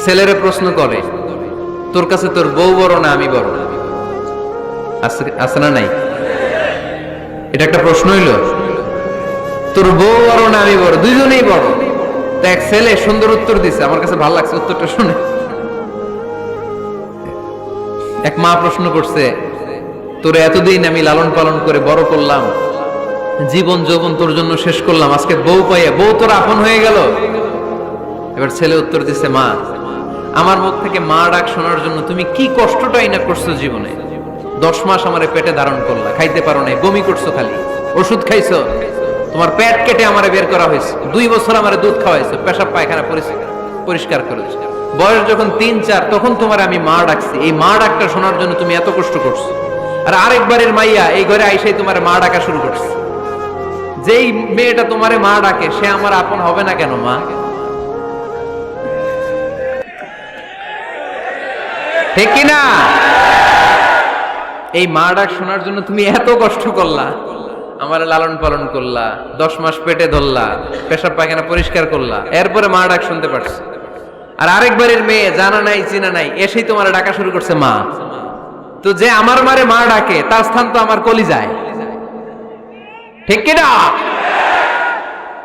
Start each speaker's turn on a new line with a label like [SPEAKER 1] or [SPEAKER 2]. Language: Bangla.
[SPEAKER 1] ছেলেরে প্রশ্ন করে, তোর কাছে তোর বউ বড় না আমি বড়? আছে না নাই? এটা একটা প্রশ্ন হইল। তোর বউ বড় না আমি বড়? দুইজনেই বড়। তো এক ছেলে সুন্দর উত্তর দিছে, আমার কাছে ভালো লাগছে উত্তরটা শুনে। এক মা প্রশ্ন করছে, তোর এতদিন আমি লালন পালন করে বড় করলাম, জীবন যৌবন তোর জন্য শেষ করলাম, আজকে বউ পাইয়া বউ তোর আপন হয়ে গেল। এবার ছেলে উত্তর দিছে, মা, আমার মুখ থেকে মা ডাক শোনার জন্য তুমি কি কষ্টটাই না করছো জীবনে। 10 মাস আমারে পেটে ধারণ করলা, খাইতে পারো নাই, বমি করছো, খালি ওষুধ খাইছো, তোমার পেট কেটে আমারে বের করা হয়েছে, 2 বছর আমারে দুধ খাওয়াইছো, পেশাব পায়খানা পরিষ্কার করেছো। বয়স যখন 3-4 তখন তোমার আমি মা ডাকছি, এই মা ডাকটা শোনার জন্য তুমি এত কষ্ট করছো। আর আরেকবারের মাইয়া এই ঘরে আইসাই তোমার মা ডাকা শুরু করছে। যেই মেয়েটা তোমারে মা ডাকে সে আমার আপন হবে না কেন মা? ঠিক কিনা? এই মা ডাক শোনার জন্য তুমি এত কষ্ট করলা, আমার লালন পালন করলা, 10 মাস পেটে ধরলা, পেশাব পায়খানা পরিষ্কার করলা, এরপরে মা ডাক শুনতে পারছো। আর আরেকবারের মেয়ে জানা নাই চিনা নাই এসেই তোমার ডাকা শুরু করছে মা। তো যে আমার মারে মা ডাকে তার স্থান তো আমার কলিজায়। ঠিক কিনা?